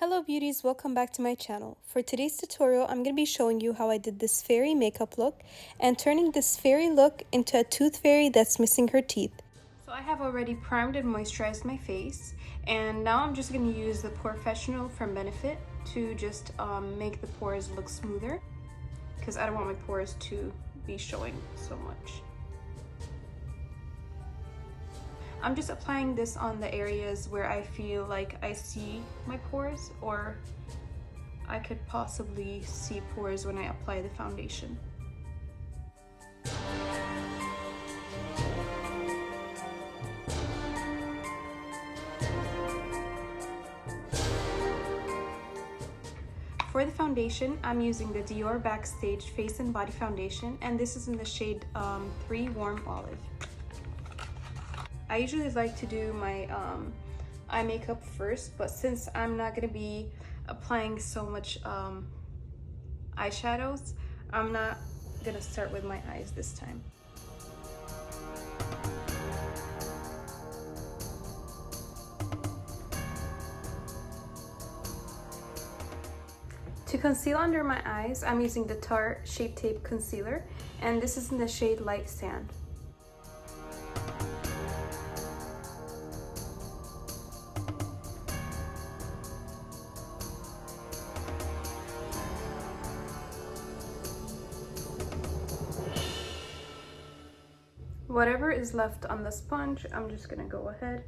Hello beauties, welcome back to my channel. For today's tutorial, I'm going to be showing you how I did this fairy makeup look and turning this fairy look into a tooth fairy that's missing her teeth. So I have already primed and moisturized my face, and now I'm just going to use the POREfessional from Benefit to just make the pores look smoother, because I don't want my pores to be showing so much. I'm just applying this on the areas where I feel like I see my pores, or I could possibly see pores when I apply the foundation. For the foundation, I'm using the Dior Backstage Face and Body Foundation, and this is in the shade 3 Warm Olive. I usually like to do my eye makeup first, but since I'm not going to be applying so much eyeshadows, I'm not going to start with my eyes this time. To conceal under my eyes, I'm using the Tarte Shape Tape Concealer, and this is in the shade Light Sand. Whatever is left on the sponge, I'm just gonna go ahead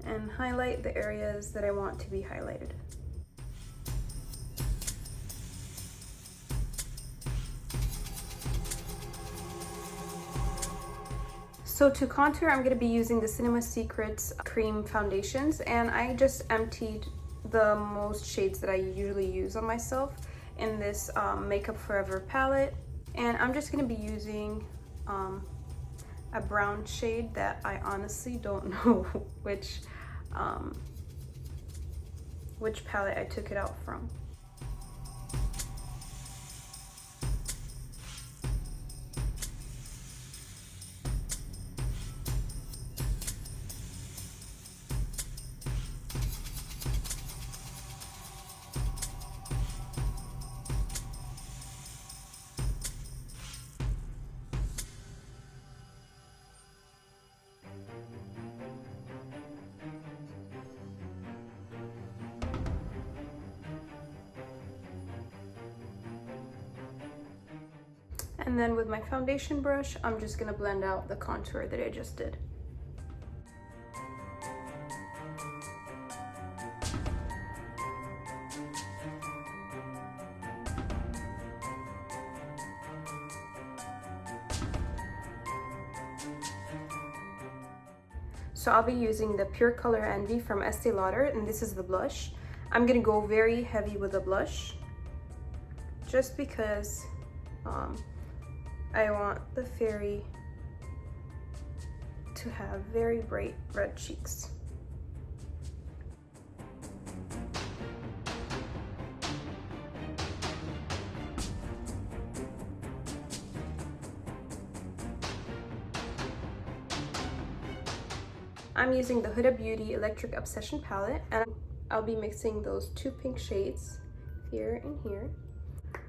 and highlight the areas that I want to be highlighted. So to contour, I'm gonna be using the Cinema Secrets cream foundations, and I just emptied the most shades that I usually use on myself in this Makeup Forever palette, and I'm just gonna be using a brown shade that I honestly don't know which palette I took it out from. And then with my foundation brush, I'm just gonna blend out the contour that I just did. So I'll be using the Pure Color Envy from Estee Lauder, and this is the blush. I'm gonna go very heavy with the blush, just because I want the fairy to have very bright red cheeks. I'm using the Huda Beauty Electric Obsession palette, and I'll be mixing those two pink shades here and here,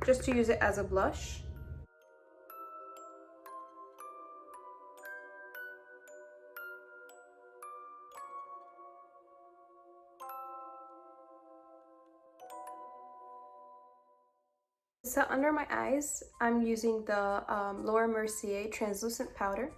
just to use it as a blush. So under my eyes, I'm using the Laura Mercier translucent powder.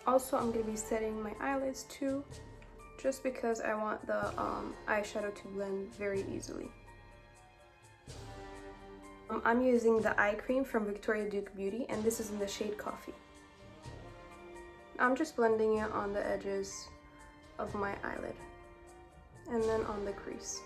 Also, I'm going to be setting my eyelids too, just because I want the eyeshadow to blend very easily. I'm using the eye cream from Victoria Duke Beauty, and this is in the shade Coffee. I'm just blending it on the edges of my eyelid and then on the crease.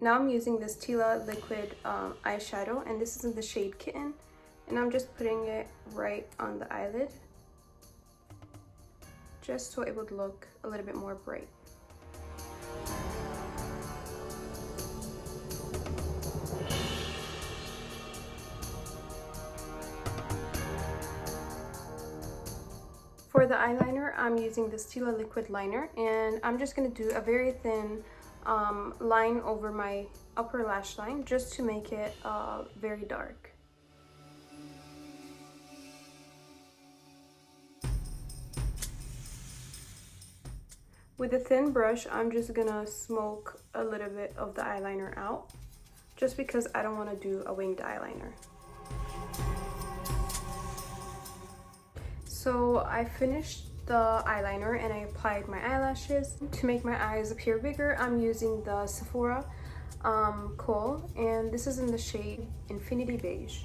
Now I'm using this Tila liquid eyeshadow, and this is in the shade Kitten, and I'm just putting it right on the eyelid just so it would look a little bit more bright. For the eyeliner, I'm using this Tila liquid liner, and I'm just going to do a very thin line over my upper lash line just to make it very dark. With a thin brush, I'm just gonna smoke a little bit of the eyeliner out, just because I don't want to do a winged eyeliner. So I finished the eyeliner and I applied my eyelashes. To make my eyes appear bigger, I'm using the Sephora Kohl, and this is in the shade Infinity Beige.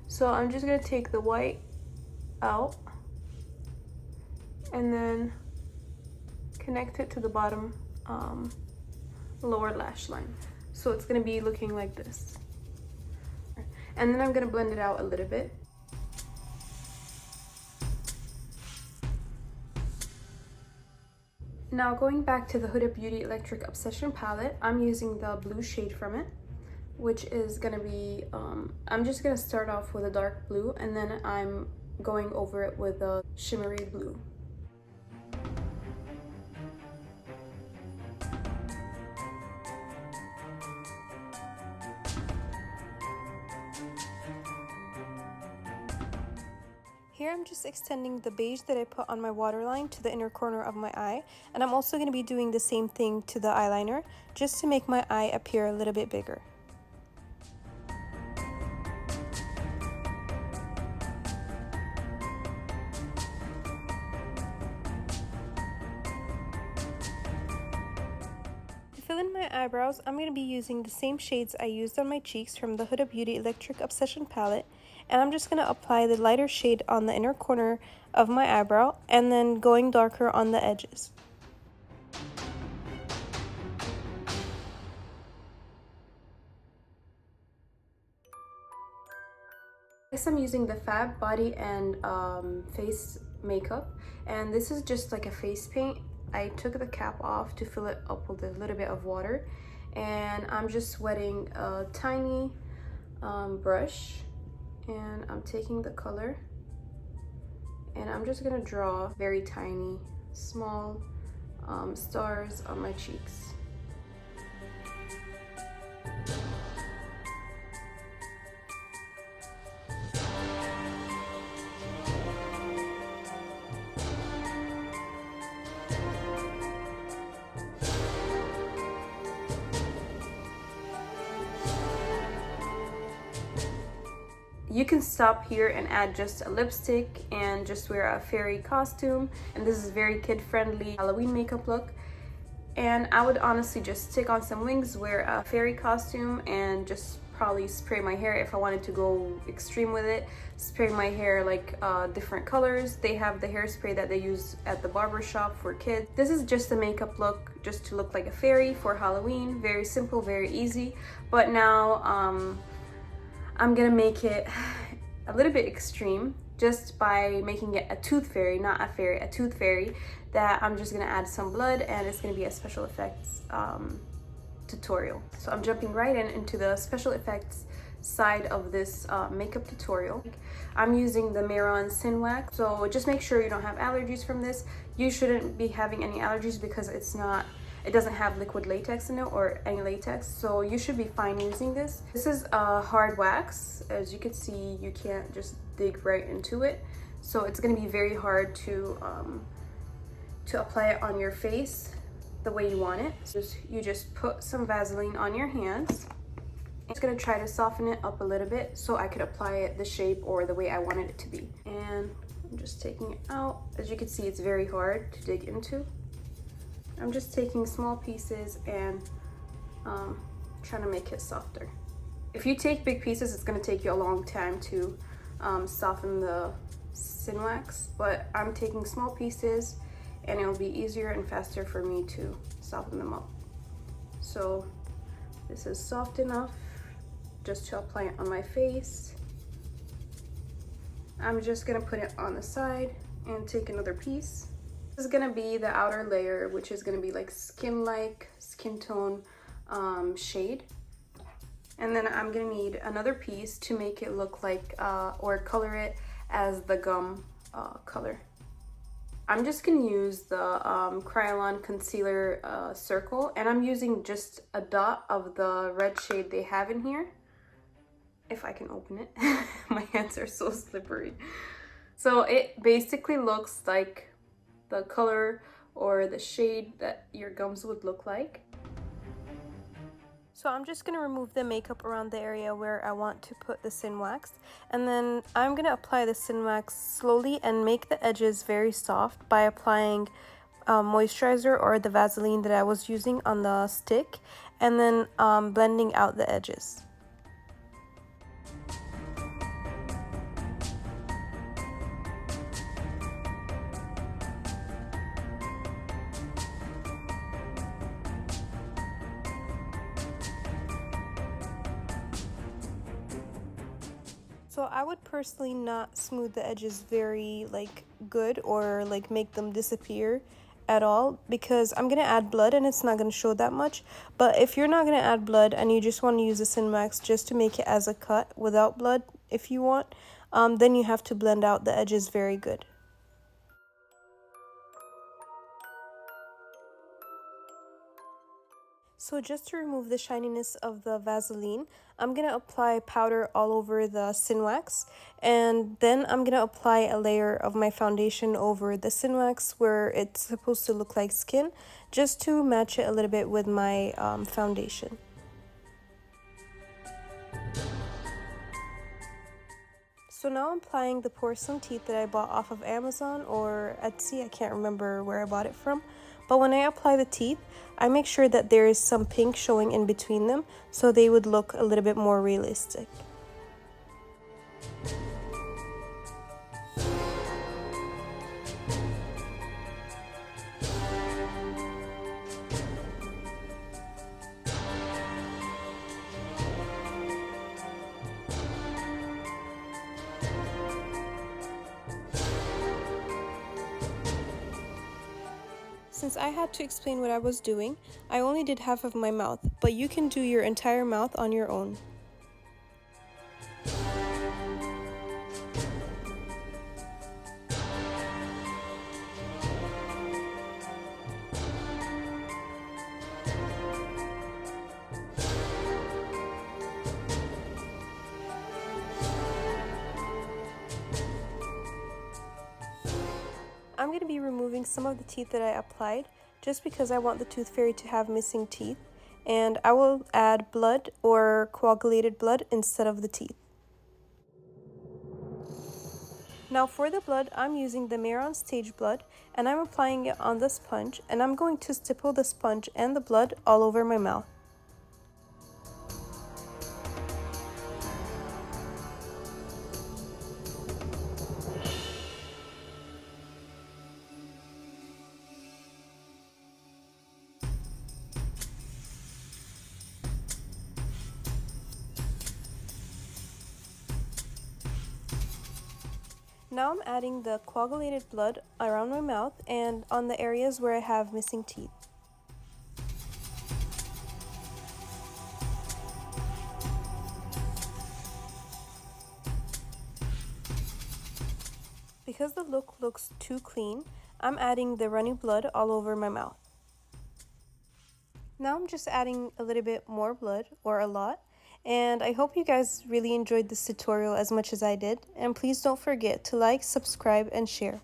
So I'm just gonna take the white out and then connect it to the bottom lower lash line. So it's gonna be looking like this. And then I'm gonna blend it out a little bit. Now going back to the Huda Beauty Electric Obsession palette, I'm using the blue shade from it, which is gonna be, I'm just gonna start off with a dark blue and then I'm going over it with a shimmery blue. Here I'm just extending the beige that I put on my waterline to the inner corner of my eye, and I'm also going to be doing the same thing to the eyeliner just to make my eye appear a little bit bigger. To fill in my eyebrows, I'm going to be using the same shades I used on my cheeks from the Huda Beauty Electric Obsession palette, and I'm just going to apply the lighter shade on the inner corner of my eyebrow and then going darker on the edges. Next, I'm using the Fab Body and Face makeup, and this is just like a face paint. I took the cap off to fill it up with a little bit of water, and I'm just wetting a tiny brush, and I'm taking the color and I'm just gonna draw very tiny, small stars on my cheeks. You can stop here and add just a lipstick and just wear a fairy costume, and this is very kid-friendly Halloween makeup look. And I would honestly just stick on some wings, wear a fairy costume, and just probably spray my hair if I wanted to go extreme with it. Spray my hair like different colors. They have the hairspray that they use at the barber shop for kids. This is just a makeup look, just to look like a fairy for Halloween. Very simple, very easy. But now I'm gonna make it a little bit extreme just by making it a tooth fairy, not a fairy, a tooth fairy, that I'm just gonna add some blood, and it's gonna be a special effects tutorial. So I'm jumping right into the special effects side of this makeup tutorial. I'm using the Mehron Sin Wax, so just make sure you don't have allergies from this. You shouldn't be having any allergies because it doesn't have liquid latex in it or any latex, so you should be fine using this. This is a hard wax. As you can see, you can't just dig right into it, so it's going to be very hard to apply it on your face the way you want it. So you just put some Vaseline on your hands. I'm just going to try to soften it up a little bit so I could apply it the shape or the way I wanted it to be. And I'm just taking it out. As you can see, it's very hard to dig into. I'm just taking small pieces and trying to make it softer. If you take big pieces, it's going to take you a long time to soften the Sinwax, but I'm taking small pieces and it'll be easier and faster for me to soften them up. So this is soft enough just to apply it on my face. I'm just gonna put it on the side and take another piece. This is gonna be the outer layer, which is gonna be like skin-like, skin tone shade. And then I'm gonna need another piece to make it look like, or color it as the gum color. I'm just gonna use the Kryolan Concealer Circle, and I'm using just a dot of the red shade they have in here. If I can open it. My hands are so slippery. So it basically looks like the color or the shade that your gums would look like. So I'm just going to remove the makeup around the area where I want to put the Sinwax, and then I'm going to apply the Sinwax slowly and make the edges very soft by applying moisturizer or the Vaseline that I was using on the stick, and then blending out the edges. So I would personally not smooth the edges very good or make them disappear at all, because I'm gonna add blood and it's not gonna show that much. But if you're not gonna add blood and you just want to use the Sinwax just to make it as a cut without blood, if you want, then you have to blend out the edges very good. So just to remove the shininess of the Vaseline, I'm going to apply powder all over the Sinwax, and then I'm going to apply a layer of my foundation over the Sinwax where it's supposed to look like skin, just to match it a little bit with my foundation. So now I'm applying the porcelain teeth that I bought off of Amazon or Etsy. I can't remember where I bought it from. But when I apply the teeth, I make sure that there is some pink showing in between them so they would look a little bit more realistic. Since I had to explain what I was doing, I only did half of my mouth, but you can do your entire mouth on your own. I'm going to be removing some of the teeth that I applied just because I want the tooth fairy to have missing teeth, and I will add blood or coagulated blood instead of the teeth. Now for the blood, I'm using the Mehron Stage Blood, and I'm applying it on the sponge, and I'm going to stipple the sponge and the blood all over my mouth. Now I'm adding the coagulated blood around my mouth and on the areas where I have missing teeth. Because the look looks too clean, I'm adding the runny blood all over my mouth. Now I'm just adding a little bit more blood, or a lot, and I hope you guys really enjoyed this tutorial as much as I did, and please don't forget to like, subscribe, and share.